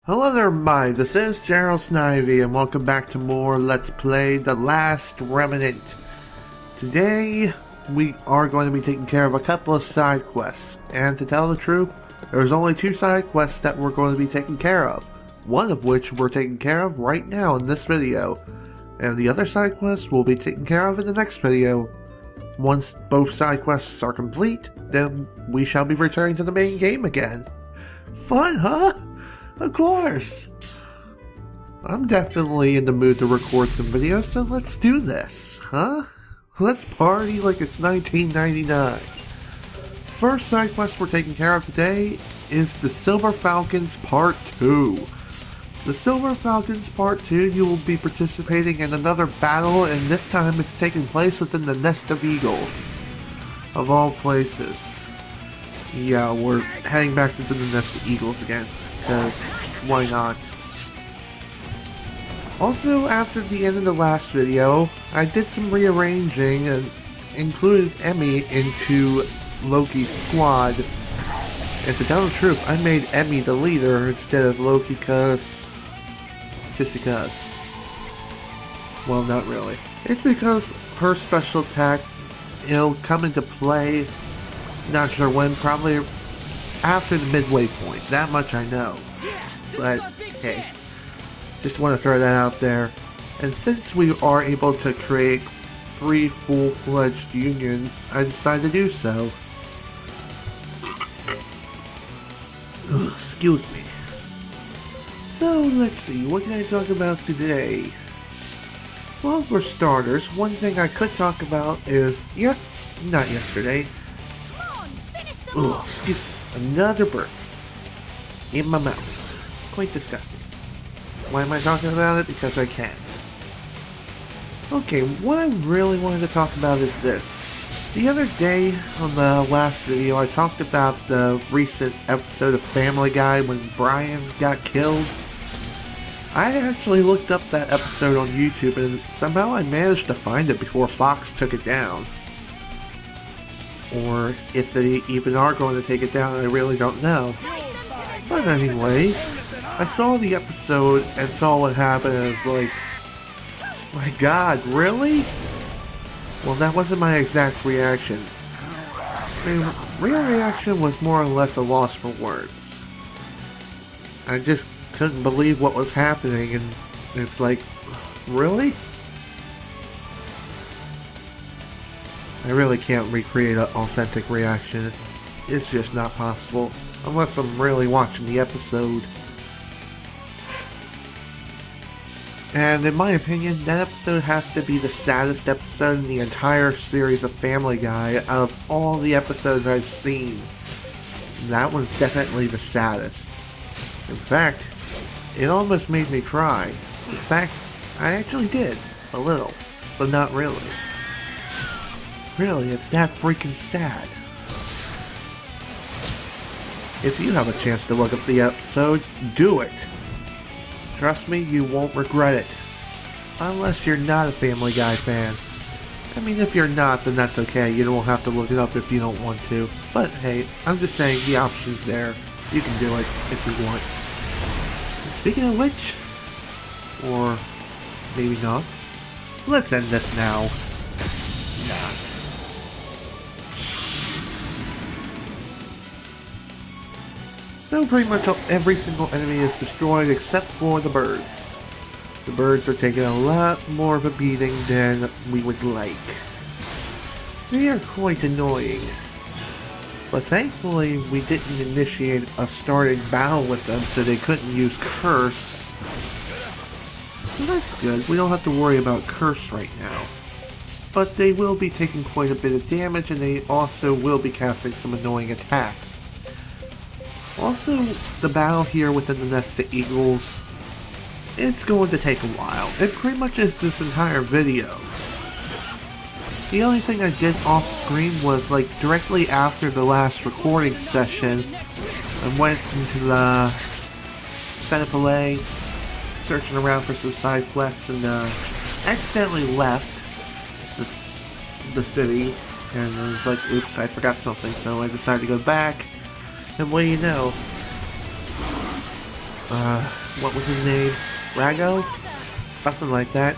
Hello there everybody, this is Snivy and welcome back to more Let's Play The Last Remnant. Today, we are going to be taking care of a couple of side quests, and to tell the truth, there's only 2 side quests that we're going to be taking care of. One of which we're taking care of right now in this video, and the other side quest we'll be taking care of in the next video. Once both side quests are complete, then we shall be returning to the main game again. Fun, huh? Of course! I'm definitely in the mood to record some videos, so let's do this, huh? Let's party like it's 1999. First side quest we're taking care of today is the Silver Falcons Part 2. The Silver Falcons Part 2, you will be participating in another battle, and this time it's taking place within the Nest of Eagles. Of all places. Yeah, we're heading back into the Nest of Eagles again. Because, why not? Also, after the end of the last video, I did some rearranging and included Emmy into Loki's squad. And to tell the truth, I made Emmy the leader instead of Loki just because. Well, not really. It's because her special attack, it'll come into play, not sure when, probably after the midway point, that much I know. But, hey, just want to throw that out there. And since we are able to create 3 full-fledged unions, I decided to do so. Ugh, excuse me. So, let's see, what can I talk about today? Well, for starters, one thing I could talk about is, not yesterday. Ugh, excuse me. Another burp in my mouth. Quite disgusting. Why am I talking about it? Because I can. Okay, what I really wanted to talk about is this. The other day, on the last video, I talked about the recent episode of Family Guy when Brian got killed. I actually looked up that episode on YouTube and somehow I managed to find it before Fox took it down. Or if they even are going to take it down, I really don't know. But anyways, I saw the episode and saw what happened and I was like, my god, really? Well, that wasn't my exact reaction. My real reaction was more or less a loss for words. I just couldn't believe what was happening and it's like, really? I really can't recreate an authentic reaction. It's just not possible. Unless I'm really watching the episode. And in my opinion, that episode has to be the saddest episode in the entire series of Family Guy out of all the episodes I've seen. That one's definitely the saddest. In fact, it almost made me cry. In fact, I actually did. A little. But not really. Really, it's that freaking sad. If you have a chance to look up the episode, do it. Trust me, you won't regret it. Unless you're not a Family Guy fan. I mean, if you're not, then that's okay. You don't have to look it up if you don't want to. But hey, I'm just saying the option's there. You can do it if you want. And speaking of which, or maybe not, let's end this now. Not. So pretty much every single enemy is destroyed except for the birds. The birds are taking a lot more of a beating than we would like. They are quite annoying. But thankfully we didn't initiate a starting battle with them so they couldn't use Curse. So that's good, we don't have to worry about Curse right now. But they will be taking quite a bit of damage and they also will be casting some annoying attacks. Also, the battle here within the Nest of Eagles, it's going to take a while. It pretty much is this entire video. The only thing I did off screen was like directly after the last recording session, I went into the Snivy, searching around for some side quests and accidentally left the city and I was like, oops, I forgot something, so I decided to go back. And what do you know? what was his name? Rago? Something like that.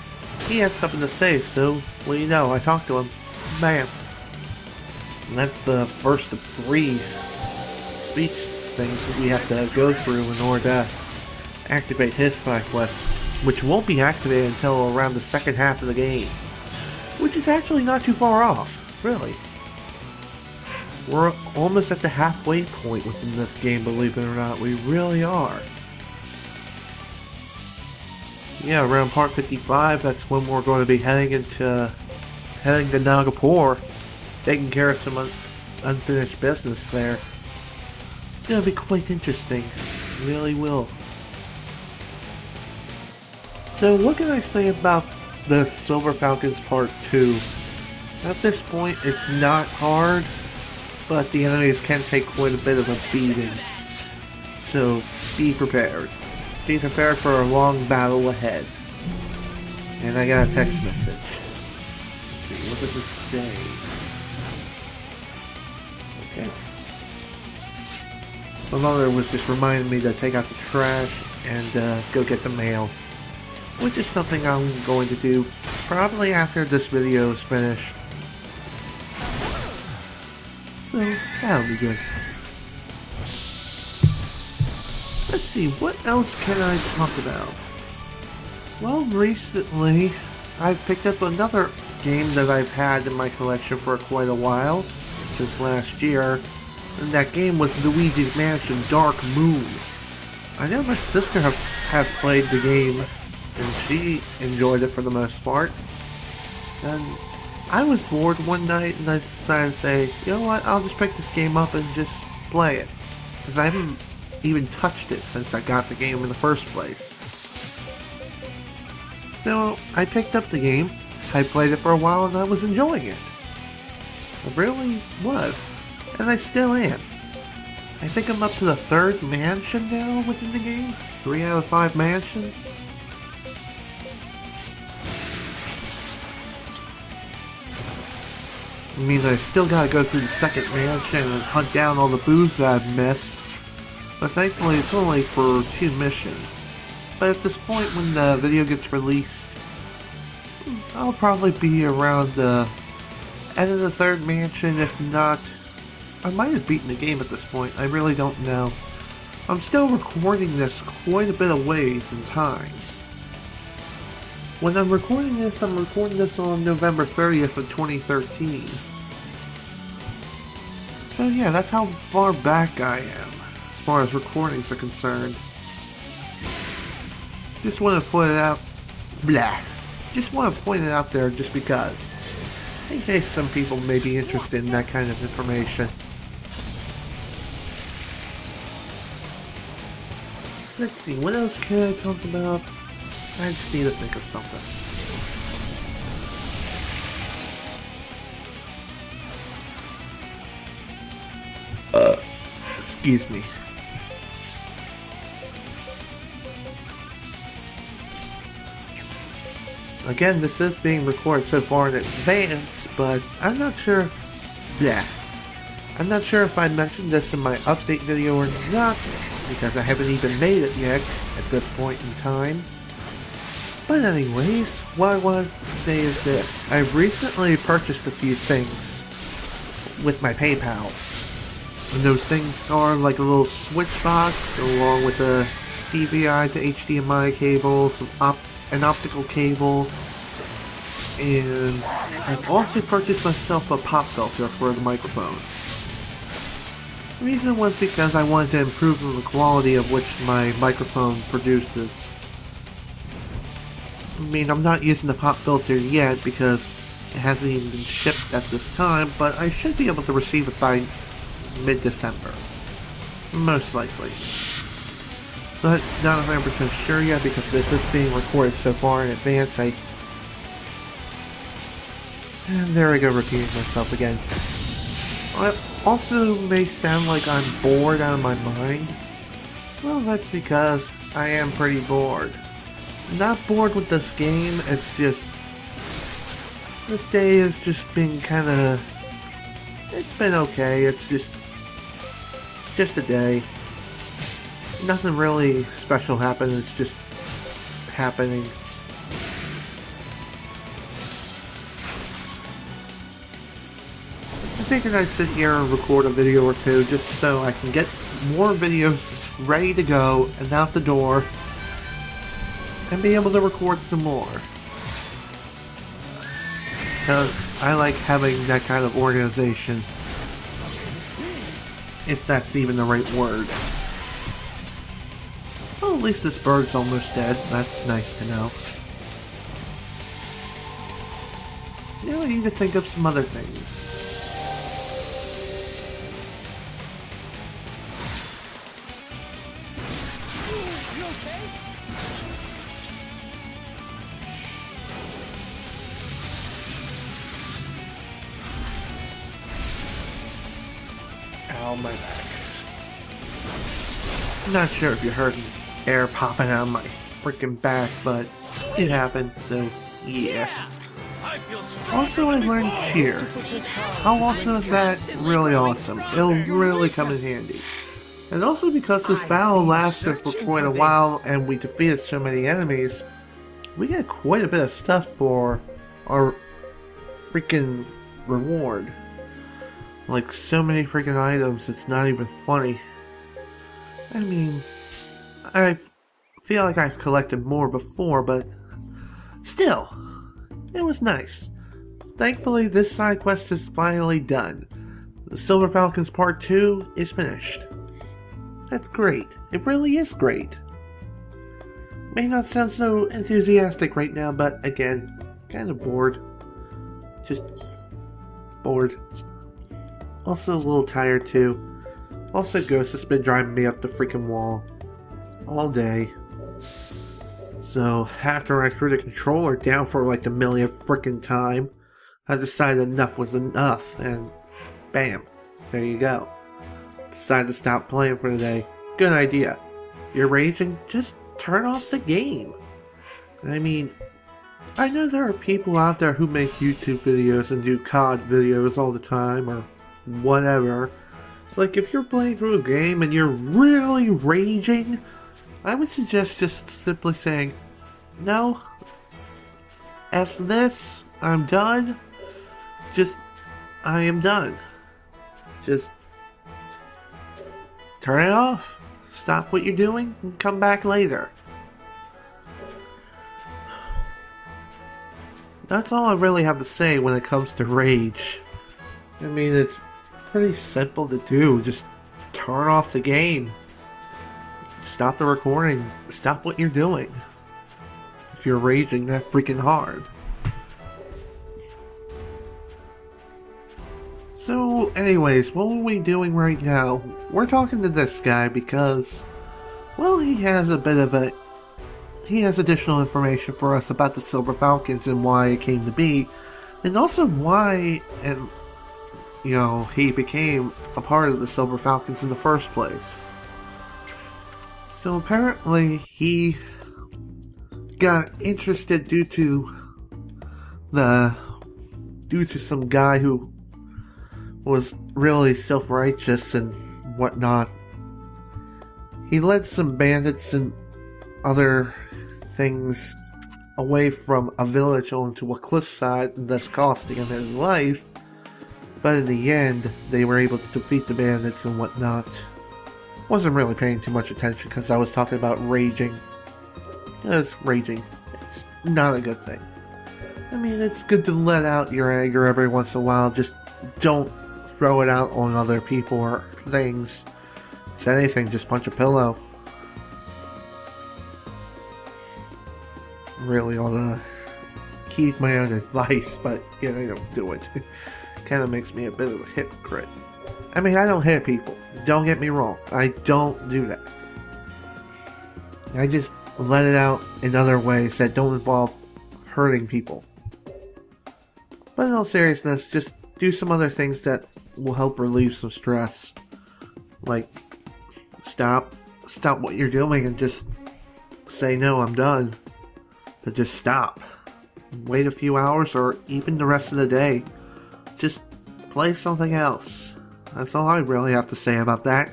He had something to say, so, what do you know, I talked to him. Bam. And that's the first of 3 speech things that we have to go through in order to activate his side quest, which won't be activated until around the second half of the game. Which is actually not too far off, really. We're almost at the halfway point within this game, believe it or not. We really are. Yeah, around part 55, that's when we're going to be heading to Nagapur, taking care of some unfinished business there. It's going to be quite interesting. It really will. So what can I say about the Silver Falcons Part 2? At this point, it's not hard, but the enemies can take quite a bit of a beating. So be prepared. Be prepared for a long battle ahead. And I got a text message. Let's see, what does it say? Okay. My mother was just reminding me to take out the trash and go get the mail. Which is something I'm going to do probably after this video is finished. So, that'll be good. Let's see, what else can I talk about? Well, recently, I've picked up another game that I've had in my collection for quite a while, since last year, and that game was Luigi's Mansion Dark Moon. I know my sister has played the game, and she enjoyed it for the most part, and I was bored one night and I decided to say, you know what, I'll just pick this game up and just play it, because I haven't even touched it since I got the game in the first place. Still, I picked up the game, I played it for a while, and I was enjoying it. I really was, and I still am. I think I'm up to the 3rd mansion now within the game. 3 out of 5 mansions. I mean, I still gotta go through the 2nd mansion and hunt down all the boos that I've missed. But thankfully it's only for 2 missions. But at this point when the video gets released, I'll probably be around the end of the 3rd mansion, if not... I might have beaten the game at this point, I really don't know. I'm still recording this quite a bit of ways in time. When I'm recording this on November 30th of 2013. So yeah, that's how far back I am, as far as recordings are concerned. Just want to point it out, just want to point it out there just because, in case some people may be interested in that kind of information. Let's see, what else can I talk about? I just need to think of something. Excuse me. Again, this is being recorded so far in advance, but I'm not sure. I'm not sure if I mentioned this in my update video or not, because I haven't even made it yet at this point in time. But anyways, what I want to say is this. I've recently purchased a few things with my PayPal. And those things are like a little switch box, along with a DVI to HDMI cable, an optical cable, and I've also purchased myself a pop filter for the microphone. The reason was because I wanted to improve on the quality of which my microphone produces. I mean, I'm not using the pop filter yet because it hasn't even been shipped at this time, but I should be able to receive it by mid-December. Most likely. But not 100% sure yet because this is being recorded so far in advance. And there I go, repeating myself again. I also may sound like I'm bored out of my mind. Well, that's because I am pretty bored. Not bored with this game, it's just... this day has just been kinda... it's been okay, it's just a day. Nothing really special happened, it's just happening. I figured I'd sit here and record a video or two just so I can get more videos ready to go and out the door and be able to record some more. Because I like having that kind of organization, if that's even the right word. Well, at least this bird's almost dead. That's nice to know. Now I need to think of some other things. Ow, my back. Not sure if you heard air popping out of my freaking back, but it happened, so yeah. Also, I learned cheer. How awesome is that? Really awesome. It'll really come in handy. And also because this battle lasted for quite a while and we defeated so many enemies, we got quite a bit of stuff for our freaking reward. Like so many freaking items, it's not even funny. I mean, I feel like I've collected more before, but still, it was nice. Thankfully, this side quest is finally done. The Silver Falcons Part 2 is finished. That's great. It really is great. May not sound so enthusiastic right now, but again, kind of bored. Just bored. Also a little tired too. Also, Ghost has been driving me up the freaking wall all day. So, after I threw the controller down for like the millionth freaking time, I decided enough was enough, and bam, there you go. Decided to stop playing for the day. Good idea. You're raging? Just turn off the game. I mean, I know there are people out there who make YouTube videos and do COD videos all the time, or whatever. Like, if you're playing through a game and you're really raging, I would suggest just simply saying, no, after this, I'm done. I am done. Just turn it off. Stop what you're doing and come back later. That's all I really have to say when it comes to rage. I mean, it's pretty simple to do. Just turn off the game. Stop the recording. Stop what you're doing. If you're raging that freaking hard. So, anyways, what are we doing right now? We're talking to this guy because, well, he has additional information for us about the Silver Falcons and why it came to be, and also why, and he became a part of the Silver Falcons in the first place. So apparently he got interested due to some guy who was really self-righteous and whatnot. He led some bandits and other things away from a village onto a cliffside, thus costing him his life. But in the end, they were able to defeat the bandits and whatnot. Wasn't really paying too much attention because I was talking about raging. Because raging, it's not a good thing. I mean, it's good to let out your anger every once in a while, just don't throw it out on other people or things. If anything, just punch a pillow. Really ought to keep my own advice, but I don't do it. Kind of makes me a bit of a hypocrite. I mean, I don't hit people. Don't get me wrong. I don't do that. I just let it out in other ways that don't involve hurting people. But in all seriousness, just do some other things that will help relieve some stress. Like, stop what you're doing and just say, no, I'm done. But just stop. Wait a few hours or even the rest of the day. Just play something else. That's all I really have to say about that.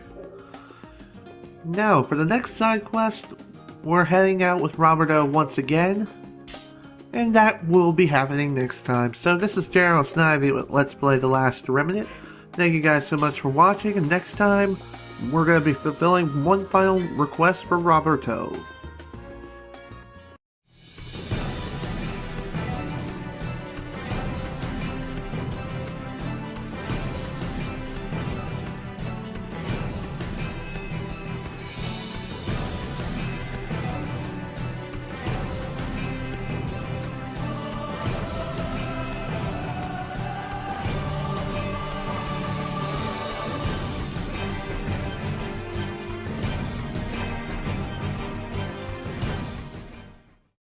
Now, for the next side quest, we're heading out with Roberto once again. And that will be happening next time. So this is Snivy with Let's Play The Last Remnant. Thank you guys so much for watching, and next time, we're going to be fulfilling one final request for Roberto.